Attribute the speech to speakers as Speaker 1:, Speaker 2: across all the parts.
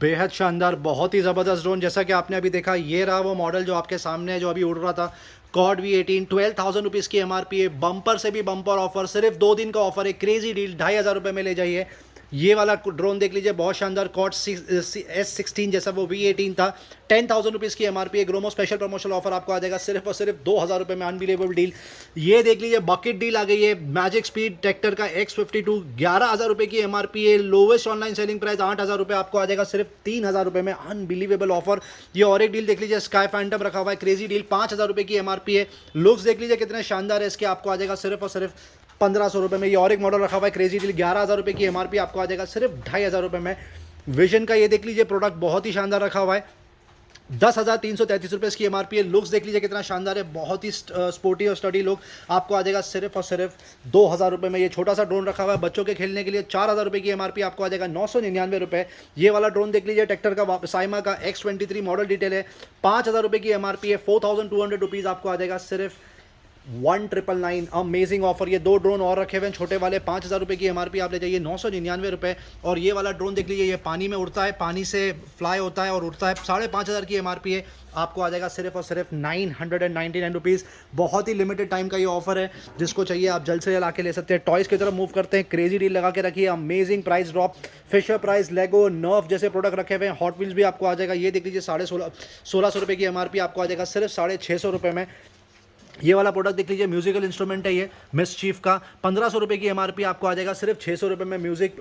Speaker 1: बेहद शानदार, बहुत ही ज़बरदस्त ड्रोन। जैसा कि आपने अभी देखा, ये रहा वो मॉडल जो आपके सामने है, जो अभी उड़ रहा था। कॉड V18, 12,000 रुपीज़ की MRP है। बम्पर से भी बम्पर ऑफर, सिर्फ 2 दिन का ऑफर है, क्रेजी डील, 2,500 रुपये में ले जाइए। ये वाला ड्रोन देख लीजिए, बहुत शानदार। कॉड S16 जैसा वो V18 था, 10,000 रुपीज़ की MRP है। ग्रोमो स्पेशल प्रमोशनल ऑफर आपको आ जाएगा सिर्फ और सिर्फ 2,000 रुपये में। Unbelievable deal. ये देख लीजिए, बकेट डील आ गई है। मैजिक स्पीड ट्रैक्टर का X52, 11,000 रुपये की MRP है। लोवेस्ट ऑनलाइन सेलिंग प्राइस 8,000 रुपये, आपको आ जाएगा सिर्फ 3,000 रुपये में। Unbelievable offer. ये और एक डील देख लीजिए, स्काई फैंटम रखा हुआ है, क्रेजी डील, 5,000 रुपये की MRP है। लुक्स देख लीजिए कितने शानदार है इसके, आपको आ जाएगा सिर्फ और सिर्फ 1,500 रुपये में। ये और एक मॉडल रखा हुआ है, क्रेजी डील, 11,000 रुपये की MRP, आपको आ जाएगा सिर्फ 2,500 रुपये में। विजन का ये देख लीजिए प्रोडक्ट, बहुत ही शानदार रखा हुआ है, 10,333 रुपये इसकी MRP है। लुक्स देख लीजिए कितना शानदार है, बहुत ही स्पोर्टी और स्टडी लुक, आपको आ जाएगा सिर्फ और सिर्फ 2,000 रुपये में। ये छोटा सा ड्रोन रखा हुआ है बच्चों के खेलने के लिए, 4,000 रुपये की MRP, आपको आ जाएगा 999 रुपये। ये वाला ड्रोन देख लीजिए, ट्रैक्टर का, साइमा का X23 मॉडल डिटेल है, 5,000 रुपये की MRP है, 4,200 रुपीज़, आपको आ जाएगा सिर्फ 1,999। Amazing offer. ये 2 ड्रोन और रखे हुए हैं छोटे वाले, 5,000 रुपये की MRP, आप ले जाइए 999 रुपये। और ये वाला ड्रोन देख लीजिए, ये पानी में उड़ता है, पानी से फ्लाई होता है और उड़ता है, 5,500 की MRP है, आपको आ जाएगा सिर्फ और सिर्फ 999 रुपीज़। बहुत ही लिमिटेड टाइम का ये ऑफर है, जिसको चाहिए आप जल्द से जल्द आके ले सकते हैं। टॉयज़ की तरफ मूव करते हैं, क्रेजी डील लगा के रखिए, amazing price drop. Fisher Price, Lego, Nerf जैसे प्रोडक्ट रखे हुए हैं। हॉट व्हील्स भी आपको आ जाएगा, ये देख लीजिए, 1,600 रुपये की MRP, आपको आ जाएगा सिर्फ 650 रुपये में। ये वाला प्रोडक्ट देख लीजिए, म्यूजिकल इंस्ट्रूमेंट है ये, मिसचीफ का, 1,500 रुपये की MRP, आपको आ जाएगा सिर्फ 600 रुपये में। म्यूजिक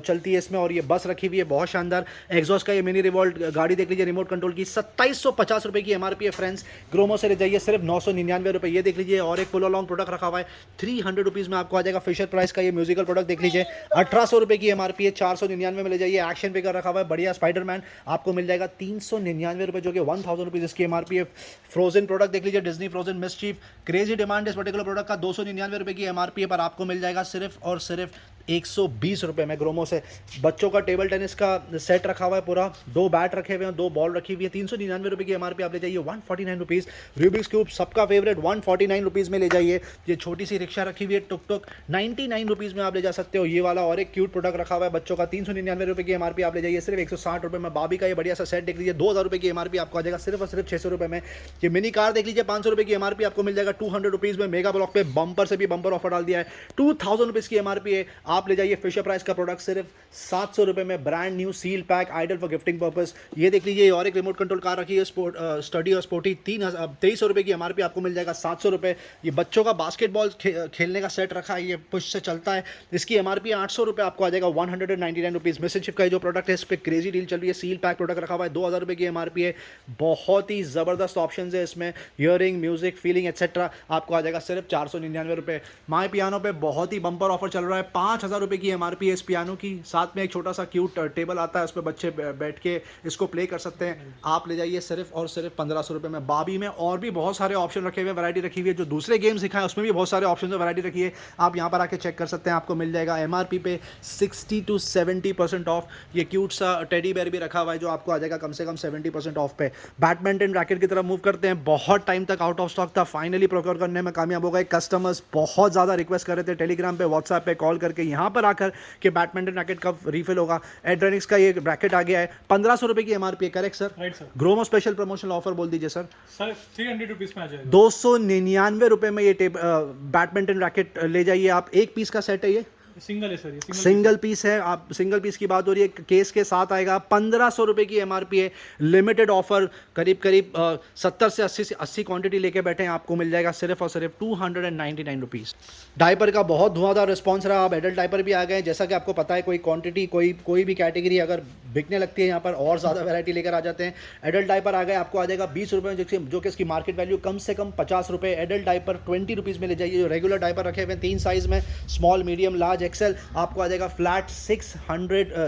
Speaker 1: चलती है इसमें, और ये बस रखी हुई है, बहुत शानदार। एग्जॉस्ट का ये मिनी रिवॉल्ट गाड़ी देख लीजिए, रिमोट कंट्रोल की, 2,750 रुपये की MRP है फ्रेंड्स। ग्रोमो से ले जाइए सिर्फ 999 रुपये। ये देख लीजिए, और एक पुल अलॉन्ग प्रोडक्ट रखा हुआ है, 300 रुपीज़ में, आपको आ जाएगा। फिशर प्राइस का ये म्यूजिकल प्रोडक्ट देख लीजिए, 1,800 रुपये की MRP है, 499 में ले जाइए। एक्शन फिगर रखा हुआ है बढ़िया, स्पाइडरमैन, आपको मिल जाएगा 399 रुपये, जो कि 1,000 रुपीज़ इसकी MRP है। फ्रोजन प्रोडक्ट देख लीजिए, Disney frozen mischief, crazy demand इस पर्टिकुलर प्रोडक्ट का, 299 रुपये की MRP है, पर आपको मिल जाएगा सिर्फ और सिर्फ 120 रुपये में। ग्रोमो से बच्चों का टेबल टेनिस का सेट रखा हुआ है पूरा, 2 बैट रखे हुए हैं, 2 बॉल रखी हुई है, 399 रुपये की MRP, आप ले जाइए 149 रुपीज़। रूबिक्स क्यूब सबका फेवरेट, 149 रुपीज़ में ले जाइए। ये छोटी सी रिक्शा रखी हुई है, टुक टुक, 99 रुपीज़ में आप ले जा सकते हो। ये वाला और एक क्यूट प्रोडक्ट रखा हुआ है बच्चों का, 399 रुपये की MRP, आप ले जाइए सिर्फ 160 रुपये में। बाबी का ये बढ़िया सा सेट देख लीजिए, 2,000 रुपये की MRP, आपको आ जाएगा सिर्फ और सिर्फ 600 रुपये में। ये मिनी कार देख लीजिए, 500 रुपये की MRP, आपको मिल जाएगा 200 रुपीज़ में। मेगा ब्लॉक पे बम्पर से भी बम्पर ऑफर डाल दिया है, 2,000 रुपीज़ की MRP है, आप ले जाइए। फिशर प्राइस का प्रोडक्ट सिर्फ 700 रुपये में, brand new seal pack, ideal for gifting purpose. ये देख लीजिए, और एक रिमोट कंट्रोल कार रखी है, स्टडी और स्पोर्टी, 2,300 रुपये की MRP, आपको मिल जाएगा 700 रुपये। ये बच्चों का बास्केटबॉल खेलने का सेट रखा है, ये पुश से चलता है, इसकी MRP 800 रुपये, आपको आ जाएगा 199 रुपीज़। मिसनशिप का जो प्रोडक्ट है, इस पर क्रेजी डील चल रही है, सील पैक प्रोडक्ट रखा हुआ है, 2,000 रुपये की MRP है। बहुत ही ज़बरदस्त ऑप्शन है इसमें, ईयरिंग, म्यूजिक, फीलिंग एक्सेट्रा, आपको आ जाएगा सिर्फ 499 रुपये। माई पियानो पे बहुत ही बम्पर ऑफर चल रहा है, 5,000 रुपये की MRP है इस पियानो की, साथ में एक छोटा सा क्यूट टेबल आता है, उस पर बच्चे बैठ के इसको प्ले कर सकते हैं, आप ले जाइए सिर्फ और सिर्फ 1,500 रुपये में। बाबी में और भी बहुत सारे ऑप्शन रखे हुए हैं, वैरायटी रखी हुई है, जो दूसरे गेम्स दिखाएं उसमें भी बहुत सारे ऑप्शन है, वैरायटी रखी है, आप यहाँ पर आके चेक कर सकते हैं, आपको मिल जाएगा MRP पे 60 to 70% ऑफ। ये क्यूट सा टेडी बेयर भी रखा हुआ है, जो आपको आ जाएगा कम से कम 70% ऑफ पे। बैडमिंटन रैकेट की तरफ मूव करते हैं, बहुत टाइम तक आउट ऑफ स्टॉक था, फाइनली प्रोक्योर करने में कामयाब हो गए। कस्टमर्स बहुत ज़्यादा रिक्वेस्ट कर रहे थे टेलीग्राम पे, व्हाट्सएप पे कॉल करके, यहाँ पर आकर कि बैडमिंटन रैकेट कब रिफिल होगा। एड्रेनिक्स का ये रैकेट आ गया है, 1,500 रुपये की MRP है, correct sir?
Speaker 2: Right sir.
Speaker 1: Gromo special promotional offer बोल दीजिए सर।
Speaker 2: सर 300 रुपीज़ में आ जाएगा।
Speaker 1: 299 रुपये में ये बैडमिंटन रैकेट ले जाइए आप, एक पीस का सेट है ये,
Speaker 2: सिंगल है सर, ये
Speaker 1: सिंगल पीस है, आप सिंगल पीस की बात हो रही है, केस के साथ आएगा, 1,500 रुपये की MRP है, लिमिटेड ऑफर, करीब करीब 70 से 80 क्वांटिटी लेके बैठे हैं, आपको मिल जाएगा सिर्फ और सिर्फ 299 रुपीज़। डायपर का बहुत धुआंधार रिस्पॉन्स रहा, अब एडल्ट डायपर भी आ गए, जैसा कि आपको पता है, कोई क्वांटिटी कोई भी कैटेगरी अगर बिकने लगती है यहाँ पर और ज़्यादा वैरायटी लेकर आ जाते हैं। एडल्ट डायपर आ गए, आपको आ जाएगा 20 रुपये में, जो कि इसकी मार्केट वैल्यू कम से कम 50 रुपये। एडल्ट डायपर 20 रुपीज़ में ले जाइए। जो रेगुलर डायपर रखे हुए हैं 3 साइज़ में, स्मॉल, मीडियम, लार्ज, एक्सेल, आपको आ जाएगा फ्लैट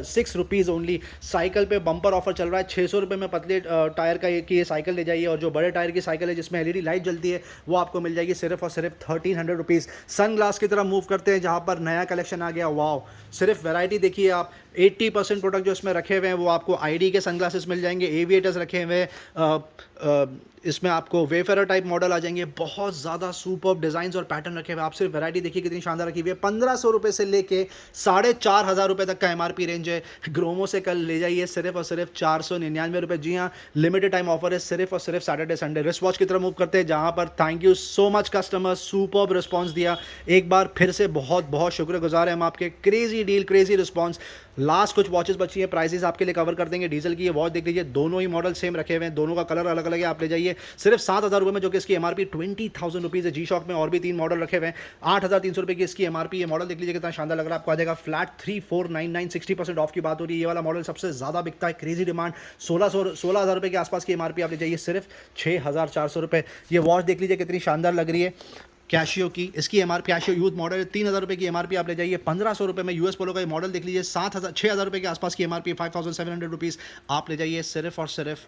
Speaker 1: 6 रुपीज़ ओनली। साइकिल पे बम्पर ऑफर चल रहा है, 600 रुपये में पतले टायर का ये साइकिल ले जाइए, और जो बड़े टायर की साइकिल है जिसमें LED लाइट जलती है, वो आपको मिल जाएगी सिर्फ और सिर्फ 1,300 रुपीज़। सन ग्लास की तरफ मूव करते हैं, जहाँ पर नया कलेक्शन आ गया, वाओ, सिर्फ वैरायटी देखिए आप, 80% प्रोडक्ट जो इसमें रखे हुए हैं वो आपको ID के सन ग्लासेस मिल जाएंगे, एविएटर्स रखे हुए हैं, इसमें आपको वेफेरर टाइप मॉडल आ जाएंगे, बहुत ज़्यादा सुपर्ब डिज़ाइंस और पैटर्न रखे हुए। आप सिर्फ वैरायटी देखिए कितनी शानदार रखी हुई है। 1500 रुपये से लेके 4500 रुपये तक का MRP रेंज है। ग्रोमो से कल ले जाइए सिर्फ और सिर्फ 499 रुपये। जी हाँ, लिमिटेड टाइम ऑफर है, सिर्फ और सिर्फ सैटरडे संडे। रिस्ट वॉच की तरफ मूव करते हैं, जहाँ पर thank you so much customer, superb response दिया। एक बार फिर से बहुत बहुत शुक्रगुजार हैं हम आपके। Crazy deal, crazy response. Last कुछ वॉचेस बची हैं, प्राइसेस आपके लिए कवर कर देंगे। डीजल की ये वॉच देख लीजिए, दोनों ही मॉडल सेम रखे हुए हैं, दोनों का कलर अलग अलग है। आप ले जाइए सिर्फ 7000 रुपये में, जो कि इसकी MRP 20,000 रुपीज़ है। जी शॉक में और भी 3 मॉडल रखे हुए हैं, 8300 रुपये की इसकी MRP। ये मॉडल देख लीजिए कितना शानदार लग रहा है। आपको आ जाएगा फ्लैट 3499, 60% ऑफ की बात हो रही है। ये वाला मॉडल सबसे ज़्यादा बिकता है, क्रेजी डिमांड। 16,000 रुपये के आसपास की MRP आप ले जाइए सिर्फ 6400 रुपये। ये वॉच देख लीजिए कितनी शानदार लग रही है, कैशियो की। इसकी MRP, कैशियो यूथ मॉडल 3000 रुपये की MRP आप ले जाइए 1500 रुपये में। US पोलो का ये मॉडल देख लीजिए 6000 रुपये के आसपास की MRP, 5700 रुपीज़ आप ले जाइए सिर्फ और सिर्फ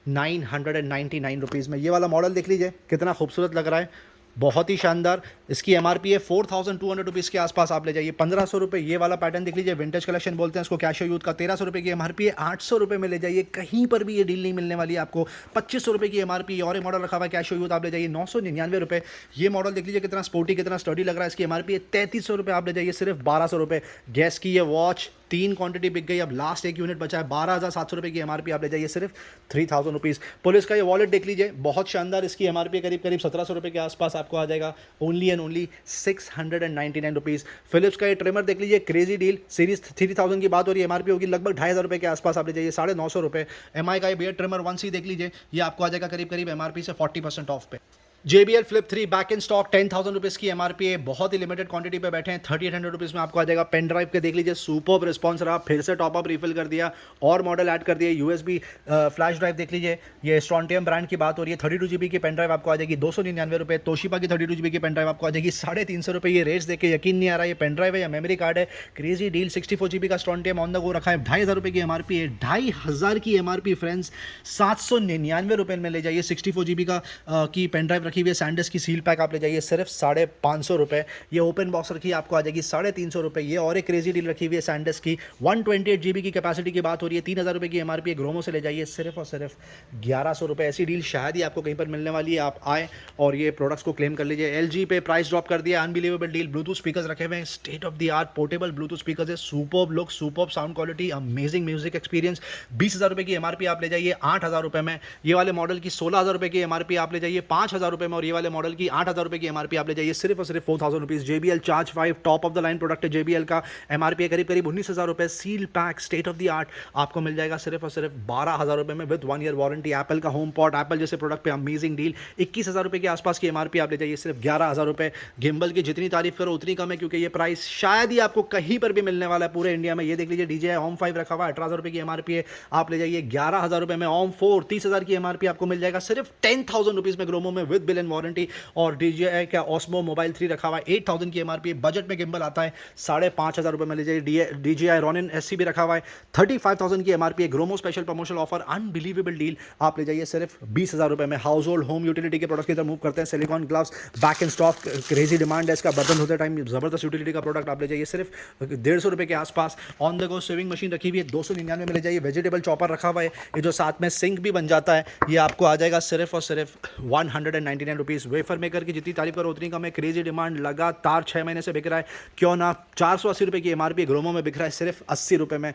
Speaker 1: 999 रुपीज़ में। ये वाला मॉडल देख लीजिए कितना खूबसूरत लग रहा है, बहुत ही शानदार। इसकी MRP है 4200 रुपीज़ के आसपास आप ले जाइए 1500 रुपये। ये वाला पैटर्न देख लीजिए, विंटेज कलेक्शन बोलते हैं इसको, कैशियो यूथ का 1300 रुपये की MRP है, 800 रुपये में ले जाइए। कहीं पर भी ये डील नहीं मिलने वाली है आपको। 2500 रुपये की MRP। और ये मॉडल रखा हुआ है कैशियो यूथ, आप ले जाइए 999 रुपये। ये मॉडल देख लीजिए कितना स्पोर्टी, कितना स्टडी लग रहा है। इसकी MRP है 3300 रुपये, आप ले जाइए सिर्फ 1200 रुपये। गैस की ये वॉच 3 क्वांटिटी बिक गई, अब लास्ट 1 यूनिट बचा है। 12700 रुपये की MRP आप ले जाइए सिर्फ 3000 रुपीज़। पुलिस का ये वॉलेट देख लीजिए, बहुत शानदार। इसकी MRP करीब 1700 रुपये के आसपास आपको आ जाएगा, only and only 699 rupees. Philips का ये ट्रिमर देख लीजिए, क्रेजी डील। सीरीज 3000 की बात हो रही है, MRP होगी लगभग 2500 रुपये के आसपास, आप ले जाइए 950 रुपये। MI का ये बियर्ड ट्रिमर 1C देख लीजिए, ये आपको आ जाएगा करीब MRP से 40% ऑफ पे। JBL Flip 3 back in stock 10,000 rupees की MRP है, बहुत ही लिमिटेड क्वांटिटी पे बैठे हैं। 3800 रुपीज़ में आपको आ जाएगा। पेन ड्राइव के देख लीजिए, सुपर्ब रिस्पॉन्स रहा, फिर से टॉप अप रिफिल कर दिया और मॉडल ऐड कर दिए। USB फ्लैश ड्राइव देख लीजिए, ये स्ट्रॉन्टियम ब्रांड की बात हो रही है। 32 GB की पेन ड्राइव आपको आ जाएगी 299 रुपये। तोशिबा की 32 GB की पेन ड्राइव आपको आ जाएगी 350 रुपये। ये रेट्स देख के यकीन नहीं आ रहा ये पेन ड्राइव है या मेमोरी कार्ड है। क्रेजी डील, 64 GB का स्ट्रॉन्टियम ऑन द गो रखा है, 2500 रुपये की MRP है। 2500 की MRP फ्रेंड्स, 799 रुपये में ले जाइए। 64 GB का की पेन ड्राइव रखी हुई है, सैंडिस्क की सील पैक आप ले जाइए सिर्फ 550 रुपये। ये ओपन बॉक्स रखी है, आपको आ जाएगी 350 रुपये। ये और एक क्रेजी डील रखी हुई है सैंडिस्क की, 128 GB की कैपेसिटी की बात हो रही है, 3000 रुपये की MRP है। ग्रोमो से ले जाइए सिर्फ और सिर्फ 1100 रुपये। ऐसी डील शायद ही आपको कहीं पर मिलने वाली है, आप आए और ये प्रोडक्ट्स को क्लेम कर लीजिए। LG पे प्राइस ड्रॉप कर दिया, अनबिलीवेबल डील। ब्लूटूथ स्पीकर्स रखे हुए हैं, state of the art portable Bluetooth speakers है, superb look, superb sound quality, amazing music experience. 20,000 रुपये की MRP आप ले जाइए 8000 रुपये में। ये वाले मॉडल की 16,000 रुपये की MRP आप ले जाइए 5000 रुपये में, और ये वाले मॉडल की 8000 रुपये की MRP आप ले जाइए सिर्फ और सिर्फ 4000 rupees. JBL charge 5 top of the line product है JBL का, MRP है करीब 19,000 रुपये। Seal pack state of the art आपको मिल जाएगा सिर्फ और सिर्फ 12,000 रुपये में विद 1 ईयर वारंटी। एप्पल का होम पॉड, एप्पल जैसे प्रोडक्ट पे अमेजिंग डील। 21,000 रुपये के आसपास की MRP आप ले जाइए सिर्फ 11,000 रुपये। गिम्बल की जितनी तारीफ करो उतनी कम है, क्योंकि ये प्राइस शायद ही आपको कहीं पर भी मिलने वाला है पूरे इंडिया में। ये देख लीजिए DJI OM 5 रखा हुआ है, 18,000 रुपये की MRP है, आप ले जाइए 11,000 रुपये में। OM 4 30,000 की MRP आपको मिल जाएगा सिर्फ 10,000 रुपीज़ में ग्रोमो में विद बिल एंड वारंटी। और DJI का Osmo मोबाइल 3 रखा हुआ है, 8,000 की MRP। बजट में गिम्बल आता है 5,500 रुपये में ले जाइए। DJI Ronin SC भी रखा हुआ है, 35,000 की MRP है। Gromo special promotional offer, unbelievable deal, आप ले जाइए सिर्फ 20,000 रुपये में। हाउस होल्ड होम यूटिलिटी के प्रोडक्ट की तरफ मूव करते हैं। Silicon gloves back in stock, crazy demand है इसका, बर्तन धोते टाइम जबरदस्त यूटिलिटी का प्रोडक्ट आप ले जाइए सिर्फ 150 रुपये के आसपास। On the go saving machine रखी हुई है 299 में ले जाइए। वेजिटेबल चॉपर रखा हुआ है, ये जो साथ में सिंक भी बन जाता है, ये आपको आ जाएगा सिर्फ और सिर्फ 199 रुपीज़। वेफर मेकर की जितनी तारीफ करो उतनी कम है, क्रेजी डिमांड, लगातार 6 महीने से बिक रहा है, क्यों ना। 480 रुपये की MRP ग्रोमो में बिक रहा है सिर्फ 80 रुपये में।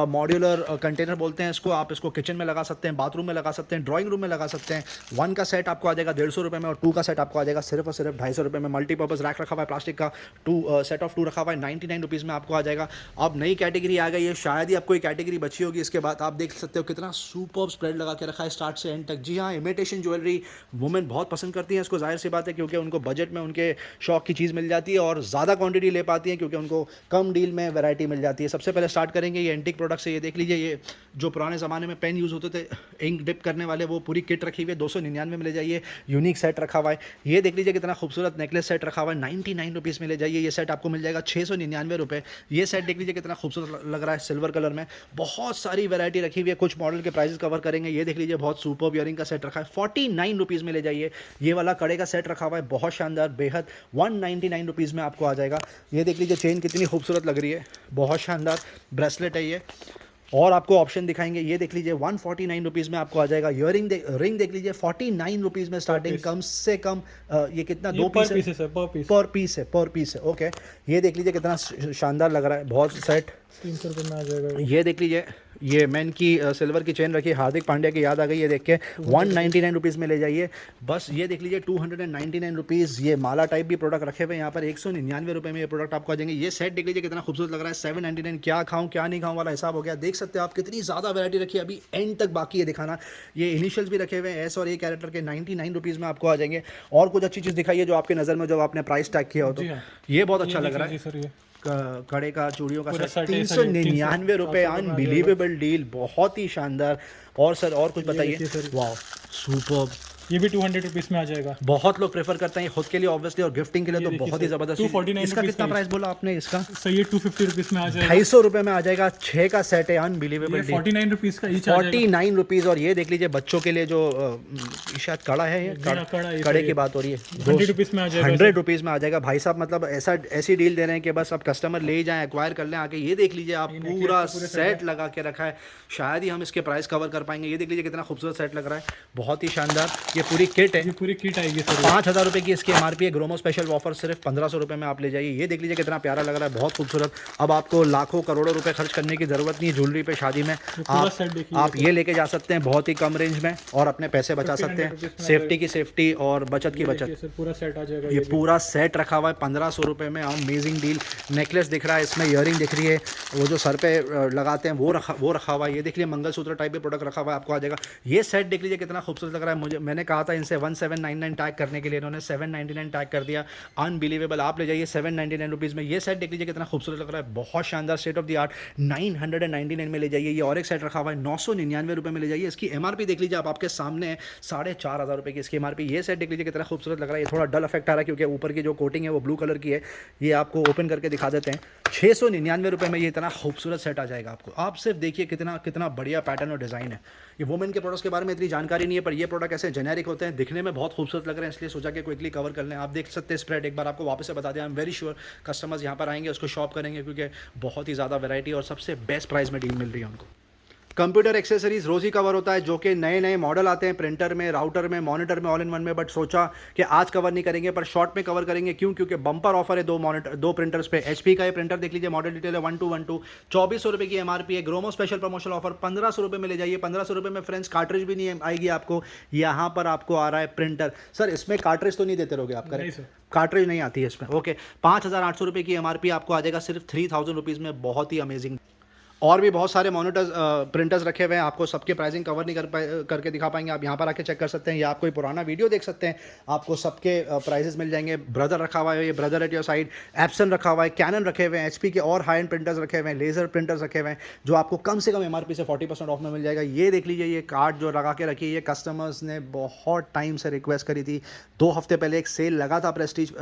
Speaker 1: मॉड्यूलर कंटेनर बोलते हैं इसको, आप इसको किचन में लगा सकते हैं, बाथरूम में लगा सकते हैं, ड्राइंग रूम में लगा सकते हैं। 1 का सेट आपको आ जाएगा 150 रुपये में, और 2 का सेट आपको आ जाएगा सिर्फ और सिर्फ 250 रुपये में। मल्टीपर्पज़ रैक रखा हुआ है प्लास्टिक का, 2 सेट ऑफ 2 रखा हुआ है, 99 रुपीज़ में आपको आ जाएगा। अब नई कैटेगरी आ गई है, शायद ही आपको एक कैटेगरी बची होगी इसके बाद। आप देख सकते हो कितना सुपर्ब स्प्रेड लगा के रखा है स्टार्ट से एंड तक। जी हाँ, इमिटेशन ज्वेलरी वुमेन बहुत पसंद करती हैं इसको, जाहिर सी बात है, क्योंकि उनको बजट में उनके शौक की चीज़ मिल जाती है और ज़्यादा क्वांटिटी ले पाती हैं, क्योंकि उनको कम डील में वैरायटी मिल जाती है। सबसे पहले स्टार्ट करेंगे ये एंटीक प्रोडक्ट से। ये देख लीजिए, ये जो पुराने ज़माने में पेन यूज़ होते थे इंक डिप करने वाले, वो पूरी किट रखी हुई है, 299 में ले जाइए। यूनिक सेट रखा हुआ है, ये देख लीजिए कितना खूबसूरत नेकलेस सेट रखा हुआ है, 99 रुपीज़ में ले जाइए। ये सेट आपको मिल जाएगा 699 रुपये। ये सेट देख लीजिए कितना खूबसूरत लग रहा है, सिल्वर कलर में। बहुत सारी वैरायटी रखी हुई है, कुछ मॉडल के प्राइसेस कवर करेंगे। ये देख लीजिए बहुत सुपर्ब इयरिंग का सेट रखा है, 49 रुपीज़ में ले जाइए। ये वाला कड़े का सेट रखा हुआ है, बहुत शानदार, बेहद, 199 रुपीज़ में आपको आ जाएगा। ये देख लीजिए चेन कितनी खूबसूरत लग रही है, बहुत शानदार ब्रेसलेट है ये, और आपको ऑप्शन दिखाएंगे, ये देख लीजिए 149 रुपीज़ में आपको आ जाएगा। इयरिंग रिंग देख लीजिए 49 रुपीज़ में स्टार्टिंग, कम से कम ये कितना,
Speaker 2: ये
Speaker 1: 2
Speaker 2: पर
Speaker 1: पीस
Speaker 2: पीस है सर, पर पीस
Speaker 1: पर पीस है। ओके, ये देख लीजिए कितना शानदार लग रहा है, बहुत सेट।
Speaker 2: 300 रुपये में आ जाएगा।
Speaker 1: ये देख लीजिए, ये मैन की सिल्वर की चेन रखी, हार्दिक पांड्या की याद आ गई, ये देख के 199 रुपीज़ में ले जाइए बस। ये देख लीजिए 299 रुपीज़। ये माला टाइप भी प्रोडक्ट रखे हुए हैं यहाँ पर, 199 रुपये में ये प्रोडक्ट आपको आ जाएंगे। ये सेट देख लीजिए कितना खूबसूरत लग रहा है, 799। क्या खाऊं क्या नहीं खाऊं वाला हिसाब हो गया। देख सकते हो आप कितनी ज़्यादा वैरायटी रखी है, अभी एंड तक बाकी है दिखाना। ये इनिशियल्स भी रखे हुए हैं, एस और ए कैरेक्टर के, 99 रुपीज़ में आपको आ जाएंगे। और कुछ अच्छी चीज़ दिखाइए जो आपके नज़र में, जो आपने प्राइस टैग किया हो तो।
Speaker 2: जी हाँ।
Speaker 1: ये बहुत अच्छा लग रहा है,
Speaker 2: सर ये
Speaker 1: कड़े का, चूड़ियों का
Speaker 2: पूरा
Speaker 1: सेट,
Speaker 2: सेट है सर,
Speaker 1: 399 रुपये, अनबिलीवेबल डील, बहुत ही शानदार। और सर और कुछ बताइए।
Speaker 2: देखिए सर।
Speaker 1: वाह, सुपर।
Speaker 2: ये भी 200 रुपीज़ में आ जाएगा।
Speaker 1: बहुत लोग प्रेफर करते हैं खुद के लिए ऑब्वियसली, और गिफ्टिंग के लिए तो
Speaker 2: देखिए
Speaker 1: बहुत ही
Speaker 2: सर,
Speaker 1: ज़बरदस्त।
Speaker 2: 249
Speaker 1: इसका
Speaker 2: रुपीज़
Speaker 1: कितना
Speaker 2: का
Speaker 1: प्राइस बोला आपने इसका?
Speaker 2: सर ये 250 रुपीज़ में आ जाएगा।
Speaker 1: 250 रुपये में आ जाएगा, 6 का सेट है, अनबिलीवेबल डील,
Speaker 2: 49 रुपीज़ का ईच आ जाएगा।
Speaker 1: 49 रुपीज़। और ये देख लीजिए बच्चों के लिए जो शायद कड़ा है, ये
Speaker 2: हाँ, कड़ा है,
Speaker 1: कड़े की बात हो रही है,
Speaker 2: 100 रुपीज़ में आ जाएगा।
Speaker 1: 100 रुपीज़ में आ जाएगा भाई साहब। मतलब ऐसी डील दे रहे हैं कि बस अब कस्टमर ले ही जाएं, एक्वायर कर लें आके। ये देख लीजिए आप, पूरा सेट लगा के रखा है, शायद ही हम इसके प्राइस कवर कर पाएंगे। ये देख लीजिए कितना खूबसूरत सेट लग रहा है, बहुत ही शानदार। ये पूरी किट है,
Speaker 2: ये पूरी किट आएगी सर।
Speaker 1: 5000 रुपये की इसकी एमआरपी है। ग्रोमो स्पेशल ऑफर सिर्फ 1500 रुपये में आप ले जाइए। ये देख लीजिए कितना प्यारा लग रहा है, बहुत खूबसूरत। अब आपको लाखों करोड़ों रुपए खर्च करने की ज़रूरत नहीं है ज्वेलरी पे, शादी में। आप ये लेके जा सकते हैं बहुत ही कम रेंज में, और अपने पैसे बचा सकते हैं। सेफ्टी की सेफ्टी और बचत की बचत।
Speaker 2: पूरा सेट आ जाएगा।
Speaker 1: ये पूरा सेट रखा हुआ है 1500 रुपये में, अमेजिंग डील। नेकलेस दिख रहा है इसमें, ईयरिंग दिख रही है, वो जो सर पे लगाते हैं वो रखा हुआ है। ये देख लीजिए मंगलसूत्र टाइप के प्रोडक्ट रखा हुआ है, आपको आ जाएगा। ये सेट देख लीजिए कितना खूबसूरत लग रहा है। मैंने कहा था इनसे 1799 टैग करने के लिए, इन्होंने 799 टैग कर दिया, अनबिलीवेबल। आप ले जाइए 799 रुपीज़ में। ये सेट देख लीजिए कितना खूबसूरत लग रहा है, बहुत शानदार, स्टेट ऑफ द आर्ट। 999 में ले जाइए। ये और एक सेट रखा हुआ है 999 रुपये में ले जाइए। इसकी एमआरपी देख लीजिए आप, आपके सामने है 4500 रुपये की इसकी एमआरपी। ये सेट देख लीजिए कितना खूबसूरत लग रहा है। ये थोड़ा डल इफेक्ट आ रहा है क्योंकि ऊपर की जो कोटिंग है वो ब्लू कलर की है। ये आपको ओपन करके दिखा देते हैं। 699 रुपये में ये इतना खूबसूरत सेट आ जाएगा आपको। आप सिर्फ देखिए कितना बढ़िया पैटर्न और डिज़ाइन है। ये वुमेन के प्रोडक्ट्स के बारे में इतनी जानकारी नहीं है, पर ये प्रोडक्ट ऐसे जेनेरिक होते हैं, दिखने में बहुत खूबसूरत लग रहे हैं, इसलिए सोचा कि क्विकली कवर कर लें। आप देख सकते हैं स्प्रेड, एक बार आपको वापस से बता दें। I am very sure customers यहाँ पर आएंगे, उसको शॉप करेंगे, क्योंकि बहुत ही ज़्यादा वैरायटी और सबसे बेस्ट प्राइस में डील मिल रही है उनको। कंप्यूटर एक्सेसरीज रोज़ ही कवर होता है, जो कि नए मॉडल आते हैं प्रिंटर में, राउटर में, मॉनिटर में, ऑल इन वन में। बट सोचा कि आज कवर नहीं करेंगे, पर शॉर्ट में कवर करेंगे। क्यों? क्योंकि बम्पर ऑफर है दो प्रिंटर्स पे। HP का ये प्रिंटर देख लीजिए, मॉडल डिटेल है 1212, 2400 रुपये की एमआरपी है। ग्रोमो स्पेशल प्रमोशनल ऑफर 1500 रुपये में ले जाइए। 1500 रुपये में फ्रेंड्स कार्ट्रिज भी नहीं आएगी आपको। यहाँ पर आपको आ रहा है प्रिंटर। सर इसमें कार्ट्रिज तो नहीं देते रहोगे आप? करें, कार्ट्रिज नहीं आती है इसमें। ओके, 5800 रुपये की एमआरपी आपको आ जाएगा सिर्फ 3000 रुपीज़ में, बहुत ही अमेजिंग। और भी बहुत सारे मॉनिटर्स प्रिंटर्स रखे हुए हैं, आपको सबके प्राइसिंग कवर नहीं करके दिखा पाएंगे। आप यहाँ पर आके चेक कर सकते हैं, या आप कोई पुराना वीडियो देख सकते हैं, आपको सबके प्राइसेस मिल जाएंगे। ब्रदर रखा हुआ है, ये brother at your side. Epson रखा हुआ है, कैनन रखे हुए हैं, HP के और हाई एंड प्रिंटर्स रखे हुए हैं, लेजर प्रिंटर्स रखे हुए हैं, जो आपको कम से कम एमआरपी से 40% ऑफ में मिल जाएगा। ये देख लीजिए, ये कार्ड जो लगा के रखी है, ये कस्टमर्स ने बहुत टाइम से रिक्वेस्ट करी थी। 2 हफ्ते पहले एक सेल लगा था प्रेस्टीज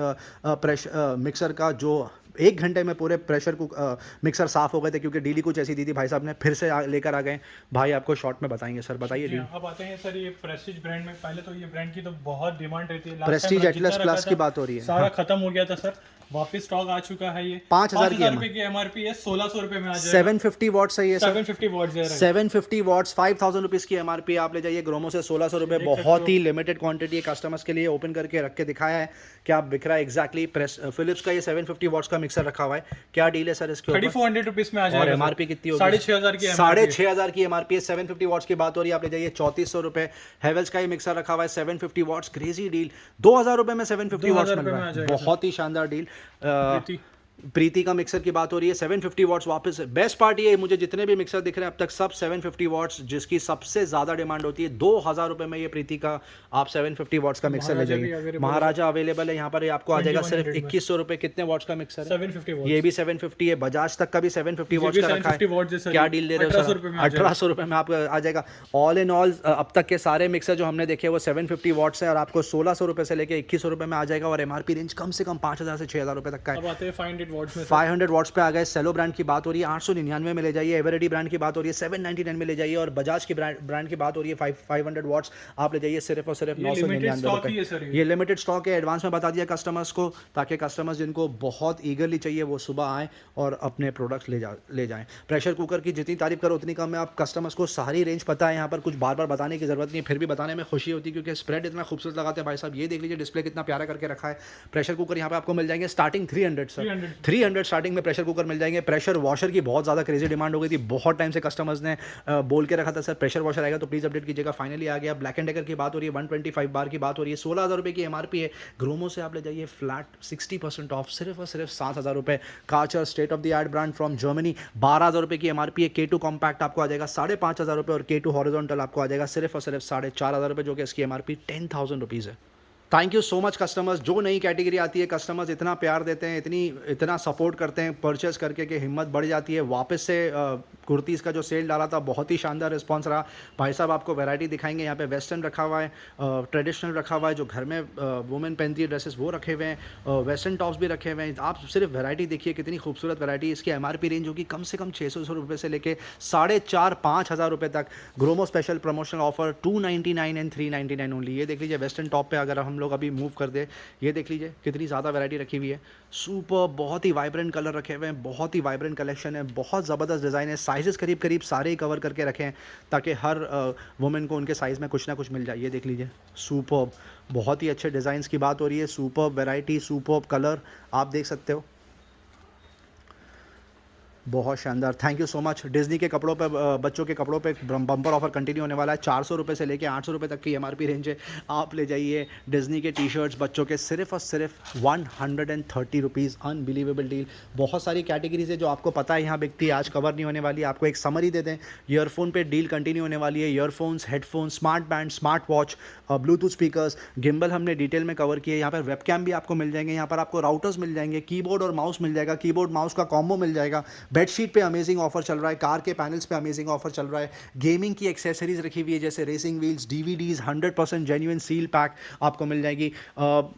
Speaker 1: मिक्सर का, जो 1 घंटे में पूरे प्रेशर कुक मिक्सर साफ हो गए थे, क्योंकि डील कुछ ऐसी दी थी। भाई साहब ने फिर से लेकर आ गए। भाई आपको शॉर्ट में बताएंगे। सर बताइए डील।
Speaker 2: अब आते हैं सर ये प्रेस्टीज ब्रांड में। पहले तो ये ब्रांड की तो बहुत डिमांड रहती है।
Speaker 1: प्रेस्टीज एटलस प्लस की बात हो रही है,
Speaker 2: सारा खत्म हो गया था सर, वापस स्टॉक आ चुका है। ये
Speaker 1: 5000
Speaker 2: रुपए की एमआरपी है, 1600 रुपए में आ जाएगा।
Speaker 1: 750 वॉट्स है ये सर,
Speaker 2: 750 वॉट्स है।
Speaker 1: 750 वॉट्स, 5000 रुपीज़ की एमआरपी। आप ले जाइए ग्रोमो से 1600 रुपये, बहुत ही लिमिटेड क्वांटिटी है कस्टमर्स के लिए। ओपन करके रख के दिखाया है क्या बिक रहा है एग्जैक्टली। फिलिप्स का ये 750 वॉट्स का मिक्सर रखा हुआ है। क्या डील है सर इसके ऊपर?
Speaker 2: 3400 रुपीज में आ जाएगा।
Speaker 1: और एमआरपी कितनी होगी?
Speaker 2: 6500 की।
Speaker 1: 6500 की एमआरपी है। 750 वॉट्स की बात हो रही है, आप ले जाइए 3400 रुपये। हेवेल्स का ये मिक्सर रखा हुआ है 750 वॉट्स, क्रेजी डील। 2000 रुपये में 750 वॉट्स मिल रहा है, बहुत ही शानदार डील। प्रीति का मिक्सर की बात हो रही है, 750 वॉट्स वापस। बेस्ट पार्ट ये, मुझे जितने भी मिक्सर दिख रहे हैं अब तक सब 750 वॉट्स, जिसकी सबसे ज़्यादा डिमांड होती है। 2000 रुपये में ये प्रीति का आप 750 वॉट्स का मिक्सर ले जाइए। महाराजा अवेलेबल है यहाँ पर, आपको आ जाएगा सिर्फ 2100 रुपये। कितने वॉट्स का मिक्सर है?
Speaker 2: 750 वॉट्स।
Speaker 1: ये भी 750 है। बजाज तक का भी 750 वॉट्स का रखा है। क्या डील दे रहे हो सर? 1800 रुपये में आपको आ जाएगा। ऑल इन ऑल अब तक के सारे मिक्सर जो हमने देखे वो 750 वॉट्स है, और आपको 1600 रुपये से लेकर 2100 रुपये में आ जाएगा। और एमआरपी रेंज कम से कम 5000 से 6000 रुपये तक का है।
Speaker 2: अब आते हैं फाइन 500 वॉट्स में
Speaker 1: 500 वॉट्स पे आ गए। सेलो ब्रांड की बात हो रही है 899 में ले जाइए। एवरेडी ब्रांड की बात हो रही है 799 में ले जाइए। और बजाज की ब्रांड की बात हो रही है 500 वॉट्स आप ले जाइए सिर्फ और सिर्फ
Speaker 2: ये लिमिटेड
Speaker 1: 999
Speaker 2: स्टॉक ही है
Speaker 1: रुपये।
Speaker 2: सर
Speaker 1: ये लिमिटेड स्टॉक है। एडवांस में बता दिया कस्टमर्स को, ताकि कस्टमर्स जिनको बहुत ईगरली चाहिए वो सुबह आएँ और अपने प्रोडक्ट्स ले जाएँ। प्रेशर कुकर की जितनी तारीफ करो उतनी कम है। आप कस्टमर्स को सारी रेंज पता है, यहाँ पर कुछ बार बार बताने की ज़रूरत नहीं है, फिर भी बताने में खुशी होती है क्योंकि स्प्रेड इतना खूबसूरत लगाते हैं भाई साहब। ये देख लीजिए डिस्प्ले कितना प्यारा करके रखा है। प्रेशर कुकर यहाँ पे आपको मिल जाएंगे स्टार्टिंग 300 सर, 300 स्टार्टिंग में प्रेशर कुकर मिल जाएंगे। प्रेशर वॉशर की बहुत ज़्यादा क्रेजी डिमांड हो गई थी, बहुत टाइम से कस्टमर्स ने बोल के रखा था सर प्रेशर वॉशर आएगा, तो प्लीज़ अपडेट कीजिएगा। फाइनली आ गया। ब्लैक एंड डेकर की बात हो रही है 125 बार की बात हो रही है, 16,000 रुपये की एमआरपी है। ग्रोमो से आप ले जाइए फ्लैट 60% ऑफ, सिर्फ और सिर्फ 7,000 रुपये। Karcher state of the art brand from Germany 12,000 रुपये की एमआरपी है। K2 कॉम्पैक्ट आपको आ जाएगा 5,500 रुपये और K2 हॉरिजॉन्टल आपको आ जाएगा सिर्फ और सिर्फ 4,500 रुपये, जो कि इसकी एमआरपी 10,000 रुपीज़ है। Thank you so much customers. जो नई कैटेगरी आती है कस्टमर्स इतना प्यार देते हैं, इतना सपोर्ट करते हैं परचेस करके कि हिम्मत बढ़ जाती है। वापस से कुर्तीज़ का जो सेल डाला था बहुत ही शानदार रिस्पांस रहा। भाई साहब आपको वैरायटी दिखाएंगे। यहाँ पे वेस्टर्न रखा हुआ है, ट्रेडिशनल रखा हुआ है, जो घर में वुमेन पहनती है ड्रेसेस वो रखे हुए हैं, वेस्टर्न टॉप्स भी रखे हुए हैं। आप सिर्फ वैरायटी देखिए कितनी खूबसूरत वैरायटी। इसकी एमआरपी रेंज होगी कम से कम 600 रुपये से लेके 4,500-5,000 रुपये तक। Gromo special promotional offer 299 and 399 only. ये देख लीजिए वेस्टर्न टॉप पे अगर हम लोग अभी मूव कर दे, ये देख लीजिए कितनी ज़्यादा वैरायटी रखी हुई है। सुपर, बहुत ही वाइब्रेंट कलर रखे हुए हैं, बहुत ही वाइब्रेंट कलेक्शन है, बहुत ज़बरदस्त डिज़ाइन है। साइजेस करीब करीब सारे ही कवर करके रखे हैं ताकि हर वुमेन को उनके साइज़ में कुछ ना कुछ मिल जाए। ये देख लीजिए सुपर, बहुत ही अच्छे डिज़ाइंस की बात हो रही है। सुपर वैरायटी, सुपर कलर आप देख सकते हो, बहुत शानदार। Thank you so much. Disney के कपड़ों पे, बच्चों के कपड़ों पे बम्पर ऑफर कंटिन्यू होने वाला है। 400 रुपये से लेके 800 रुपये तक की एमआरपी रेंज है। आप ले जाइए डिज्नी के टी शर्ट्स बच्चों के सिर्फ और सिर्फ 130 रुपीज़। Unbelievable deal. बहुत सारी कैटेगरीज है जो आपको पता है यहाँ बिकती है, आज कवर नहीं होने वाली है। आपको एक समरी दे दें, ईयरफोन पे डील कंटिन्यू होने वाली है। Earphones, headphone, smart band, smart watch, Bluetooth speakers, gimbal हमने डिटेल में कवर किए। यहाँ पर वेबकैम भी आपको मिल जाएंगे। यहाँ पर आपको राउटर्स मिल जाएंगे, कीबोर्ड और माउस मिल जाएगा, कीबोर्ड माउस का कॉम्बो मिल जाएगा। बेडशीट पे अमेजिंग ऑफर चल रहा है, कार के पैनल्स पे अमेजिंग ऑफर चल रहा है। गेमिंग की एक्सेसरीज रखी हुई है जैसे racing wheels, DVDs, 100% genuine seal pack आपको मिल जाएगी।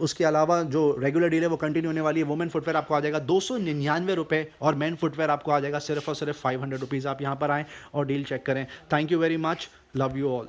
Speaker 1: उसके अलावा जो रेगुलर डील है वो कंटिन्यू होने वाली है। वुमेन फुटवेयर आपको आ जाएगा 299 रुपये और मैन फुटवेयर आपको आ जाएगा सिर्फ और सिर्फ 500 रुपीज़। आप यहाँ पर आएँ और डील चेक करें। Thank you very much, love you all.